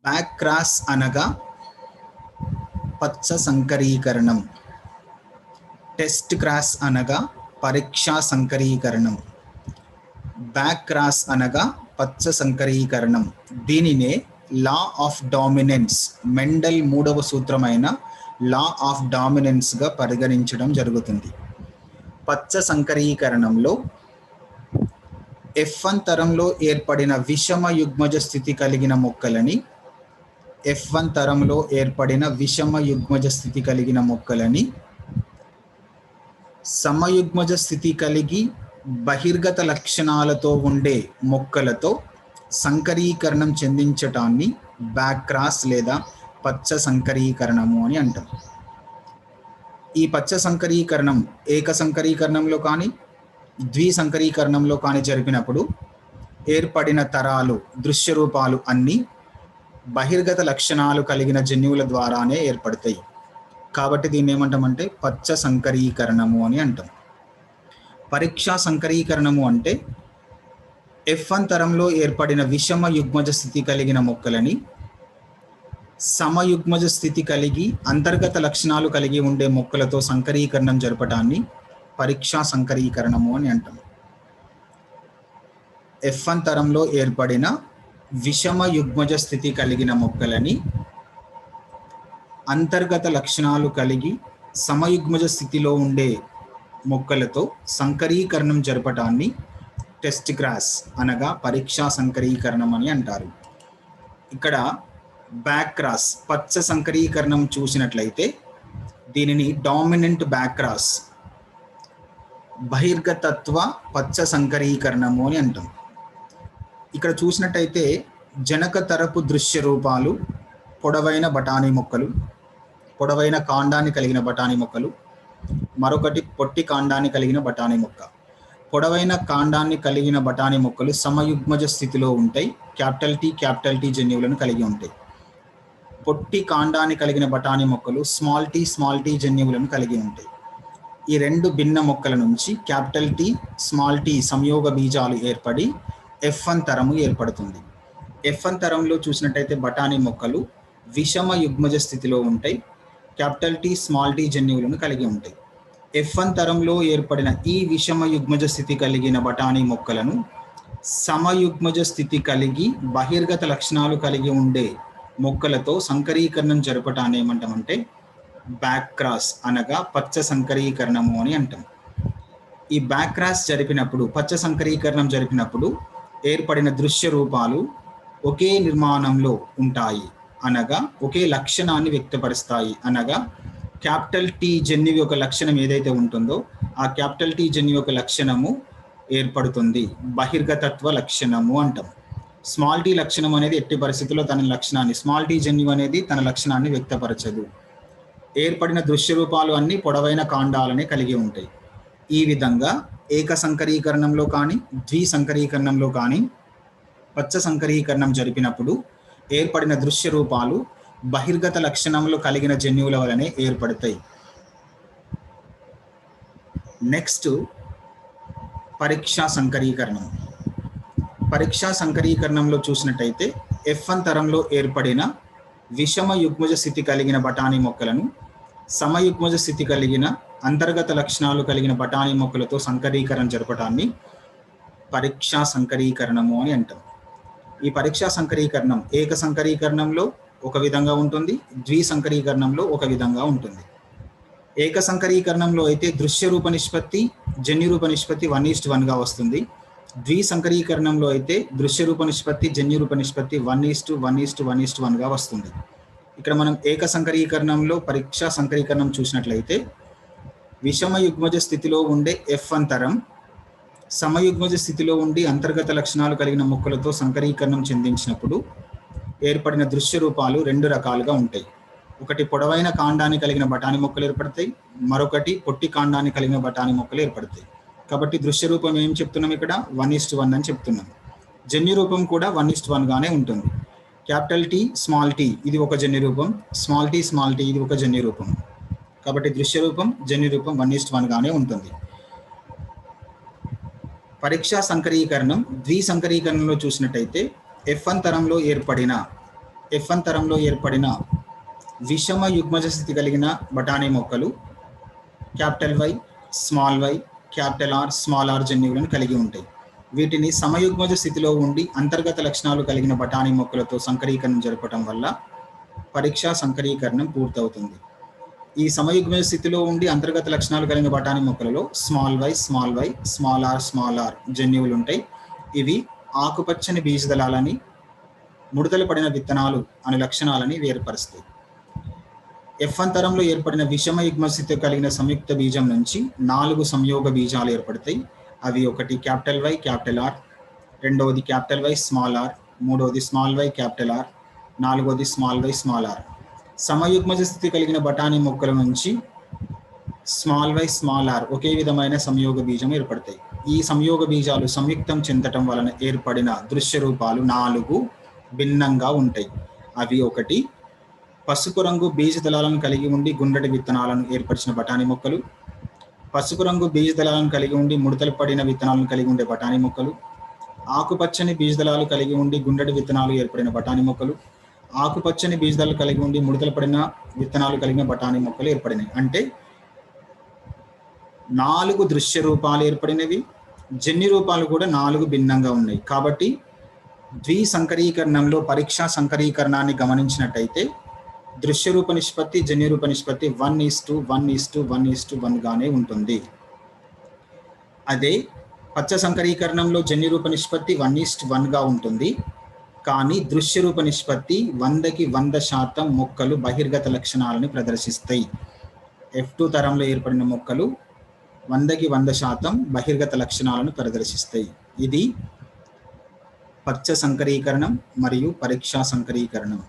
Back cross అనగా పచ్చ సంకరీకరణం. Test cross అనగా పరీక్షా సంకరీకరణం. బ్యాక్ క్రాస్ అనగా పచ్చ సంకరీకరణం. దీనినే లా ఆఫ్ డామినెన్స్, మెండల్ 3వ సూత్రమైన లా ఆఫ్ డామినెన్స్గా పరిగణించడం జరుగుతుంది. పచ్చ సంకరీకరణంలో F1 తరంలో ఏర్పడిన విషమ యుగ్మజ స్థితి కలిగిన మొక్కలని F1 తరంలో ఏర్పడిన విషమ యుగ్మజ స్థితి కలిగిన మొక్కలని సమయుగ్మజ స్థితి కలిగి బహిర్గత లక్షణాలతో ఉండే మొక్కలతో సంకరీకరణం చెందించటాన్ని బ్యాక్ క్రాస్ లేదా పచ్చ సంకరీకరణము అని అంటాం. ఈ పచ్చ సంకరీకరణం ఏక సంకరీకరణంలో కానీ ద్విసంకరీకరణంలో కానీ జరిపినప్పుడు ఏర్పడిన తరాలు, దృశ్య రూపాలు అన్నీ బహిర్గత లక్షణాలు కలిగిన జన్యువుల ద్వారానే ఏర్పడతాయి. కాబట్టి దీన్ని ఏమంటామంటే పచ్చ సంకరీకరణము అని అంటాం. పరీక్షా సంకరీకరణము అంటే F1 తరంలో ఏర్పడిన విషమ యుగ్మజ స్థితి కలిగిన మొక్కలని సమయుగ్మజ స్థితి కలిగి అంతర్గత లక్షణాలు కలిగి ఉండే మొక్కలతో సంకరీకరణం జరపటాన్ని పరీక్షా సంకరీకరణము అని అంటాం. F1 తరంలో ఏర్పడిన విషమ యుగ్మజ స్థితి కలిగిన మొక్కలని అంతర్గత లక్షణాలు కలిగి సమయుగ్మజ స్థితిలో ఉండే మొక్కలతో సంకరీకరణం జరపటాన్ని టెస్ట్ క్రాస్ అనగా పరీక్షా సంకరీకరణం అని అంటారు. ఇక్కడ బ్యాక్ క్రాస్ పచ్చ సంకరీకరణం చూసినట్లయితే దీనిని డామినెంట్ బ్యాక్ క్రాస్, బహిర్గతత్వ పచ్చ సంకరీకరణము అని అంటాం. ఇక్కడ చూసినట్టయితే జనక తరపు దృశ్య రూపాలు పొడవైన బఠానీ మొక్కలు, పొడవైన కాండాన్ని కలిగిన బఠానీ మొక్కలు, మరొకటి పొట్టి కాండాన్ని కలిగిన బఠానీ మొక్క. పొడవైన కాండాన్ని కలిగిన బఠానీ మొక్కలు సమయుగ్మజ స్థితిలో ఉంటాయి, క్యాపిటల్ టీ జన్యువులను కలిగి ఉంటాయి. పొట్టి కాండాన్ని కలిగిన బఠానీ మొక్కలు స్మాల్ టీ జన్యువులను కలిగి ఉంటాయి. ఈ రెండు భిన్న మొక్కల నుంచి క్యాపిటల్ టీ, స్మాల్ టీ సంయోగ బీజాలు ఏర్పడి F1 తరము ఏర్పడుతుంది. F1 తరంలో చూసినట్టయితే బఠానీ మొక్కలు విషమ యుగ్మజ స్థితిలో ఉంటాయి, క్యాపిటల్ టీ, స్మాల్ టీ జన్యువులను కలిగి ఉంటాయి. F1 తరంలో ఏర్పడిన ఈ విషమ యుగ్మజ స్థితి కలిగిన బఠానీ మొక్కలను సమయుగ్మజ స్థితి కలిగి బహిర్గత లక్షణాలు కలిగి ఉండే మొక్కలతో సంకరీకరణం జరపటాన్ని ఏమంటామంటే బ్యాక్ క్రాస్ అనగా పచ్చ సంకరీకరణము అని అంటాం. ఈ బ్యాక్ క్రాస్ జరిపినప్పుడు, పచ్చ సంకరీకరణం జరిపినప్పుడు ఏర్పడిన దృశ్య రూపాలు ఒకే నిర్మాణంలో ఉంటాయి, అనగా ఒకే లక్షణాన్ని వ్యక్తపరుస్తాయి. అనగా క్యాపిటల్ టీ జన్యువు యొక్క లక్షణం ఏదైతే ఉంటుందో ఆ క్యాపిటల్ టీ జన్యువు యొక్క లక్షణము ఏర్పడుతుంది, బహిర్గతత్వ లక్షణము అంటాం. స్మాల్ టీ లక్షణం అనేది ఎట్టి పరిస్థితుల్లో తన లక్షణాన్ని, స్మాల్ టీ జన్యువు అనేది తన లక్షణాన్ని వ్యక్తపరచదు. ఏర్పడిన దృశ్య రూపాలు అన్నీ పొడవైన కాండాలనే కలిగి ఉంటాయి. ఈ విధంగా ఏక సంకరీకరణంలో కానీ ద్విసంకరీకరణంలో కానీ పచ్చ సంకరీకరణం జరిపినప్పుడు ఏర్పడిన దృశ్య రూపాలు బహిర్గత లక్షణములు కలిగిన జన్యువుల వలనే ఏర్పడతాయి. నెక్స్ట్ పరీక్షా సంకరీకరణం. పరీక్షా సంకరీకరణంలో చూసినట్టయితే F1 తరంలో ఏర్పడిన విషమ యుగ్మజ స్థితి కలిగిన బఠానీ మొక్కలను సమయుగ్మజ స్థితి కలిగిన అంతర్గత లక్షణాలు కలిగిన బఠానీ మొక్కలతో సంకరీకరణ జరపటాన్ని పరీక్షా సంకరీకరణము అని అంటాం. ఈ పరీక్షా సంకరీకరణం ఏక సంకరీకరణంలో ఒక విధంగా ఉంటుంది, ద్విసంకరీకరణంలో ఒక విధంగా ఉంటుంది. ఏక సంకరీకరణంలో అయితే దృశ్య రూప నిష్పత్తి, జన్యు రూప నిష్పత్తి 1:1గా వస్తుంది. ద్విసంకరీకరణంలో అయితే దృశ్య రూప నిష్పత్తి, జన్యు రూప నిష్పత్తి 1:1:1:1గా వస్తుంది. ఇక్కడ మనం ఏక సంకరీకరణంలో పరీక్షా సంకరీకరణం చూసినట్లయితే విషమ యుగ్మజ స్థితిలో ఉండే F1 తరం సమయుగ్మజ స్థితిలో ఉండి అంతర్గత లక్షణాలు కలిగిన మొక్కలతో సంకరీకరణం చెందించినప్పుడు ఏర్పడిన దృశ్య రూపాలు రెండు రకాలుగా ఉంటాయి. ఒకటి పొడవైన కాండాన్ని కలిగిన బఠానీ మొక్కలు ఏర్పడతాయి, మరొకటి పొట్టి కాండాన్ని కలిగిన బఠానీ మొక్కలు ఏర్పడతాయి. కాబట్టి దృశ్య రూపం ఏం చెప్తున్నాం ఇక్కడ 1:1 అని చెప్తున్నాం. జన్యు రూపం కూడా 1:1గానే ఉంటుంది. క్యాపిటల్ టీ, స్మాల్ టీ ఇది ఒక జన్యు రూపం, స్మాల్ టీ ఇది ఒక జన్యు రూపం. కాబట్టి దృశ్య రూపం, జన్యు రూపం 1:1గానే ఉంటుంది. పరీక్షా సంకరీకరణం ద్విసంకరీకరణలో చూసినట్టయితే F1 తరంలో ఏర్పడిన F1 తరంలో ఏర్పడిన విషమ యుగ్మజ స్థితి కలిగిన బఠానీ మొక్కలు capital Y, small Y, capital R, small R జన్యువులను కలిగి ఉంటాయి. వీటిని సమయుగ్మజ స్థితిలో ఉండి అంతర్గత లక్షణాలు కలిగిన బఠానీ మొక్కలతో సంకరీకరణం జరపడం వల్ల పరీక్షా సంకరీకరణం పూర్తవుతుంది. ఈ సమయుగ్మజ స్థితిలో ఉండి అంతర్గత లక్షణాలు కలిగిన బఠానీ మొక్కలలో స్మాల్ వై, స్మాల్ ఆర్ జన్యువులు ఉంటాయి. ఇవి ఆకుపచ్చని బీజదళాలని, ముడతలు పడిన విత్తనాలు అనే లక్షణాలని వేరుపరుస్తాయి. F1 తరంలో ఏర్పడిన విషమ యుగ్మ స్థితి కలిగిన సంయుక్త బీజం నుంచి 4 సంయోగ బీజాలు ఏర్పడతాయి. అవి ఒకటి క్యాపిటల్ వై, క్యాపిటల్ ఆర్, రెండవది క్యాపిటల్ వై, స్మాల్ ఆర్, మూడవది స్మాల్ వై, క్యాపిటల్ ఆర్, నాలుగవది స్మాల్ వై, స్మాల్ ఆర్. సమయుగ్మజ స్థితి కలిగిన బఠానీ మొక్కల నుంచి స్మాల్ వై, స్మాల్ ఆర్ ఒకే విధమైన సంయోగ బీజం ఏర్పడతాయి. ఈ సంయోగ బీజాలు సంయుక్తం చెందటం వలన ఏర్పడిన దృశ్య రూపాలు 4 భిన్నంగా ఉంటాయి. అవి ఒకటి పసుపు రంగు బీజదళాలను కలిగి ఉండి గుండ్రటి విత్తనాలను ఏర్పరిచిన బఠానీ మొక్కలు, పసుపు రంగు బీజదళాలను కలిగి ఉండి ముడతలు పడిన విత్తనాలను కలిగి ఉండే బఠానీ మొక్కలు, ఆకుపచ్చని బీజదళాలు కలిగి ఉండి గుండ్రటి విత్తనాలు ఏర్పడిన బఠానీ మొక్కలు, ఆకుపచ్చని బీజదళాలు కలిగి ఉండి ముడతలు పడిన విత్తనాలు కలిగిన బఠానీ మొక్కలు ఏర్పడినాయి. అంటే 4 దృశ్య రూపాలు ఏర్పడినవి, జన్యు రూపాలు కూడా 4 భిన్నంగా ఉన్నాయి. కాబట్టి ద్విసంకరీకరణంలో పరీక్షా సంకరీకరణాన్ని గమనించినట్టయితే దృశ్య రూప నిష్పత్తి, జన్యు రూప నిష్పత్తి 1:1:1:1 గానే ఉంటుంది. అదే పచ్చ సంకరీకరణంలో జన్యు రూప నిష్పత్తి 1:1 గా ఉంటుంది. కానీ దృశ్య రూప నిష్పత్తి 100కి 100% మొక్కలు బహిర్గత లక్షణాలను ప్రదర్శిస్తాయి. F2 తరంలో ఏర్పడిన మొక్కలు 100కి 100% బహిర్గత లక్షణాలను ప్రదర్శిస్తాయి. ఇది పచ్చ సంకరీకరణం మరియు పరీక్షా సంకరీకరణం.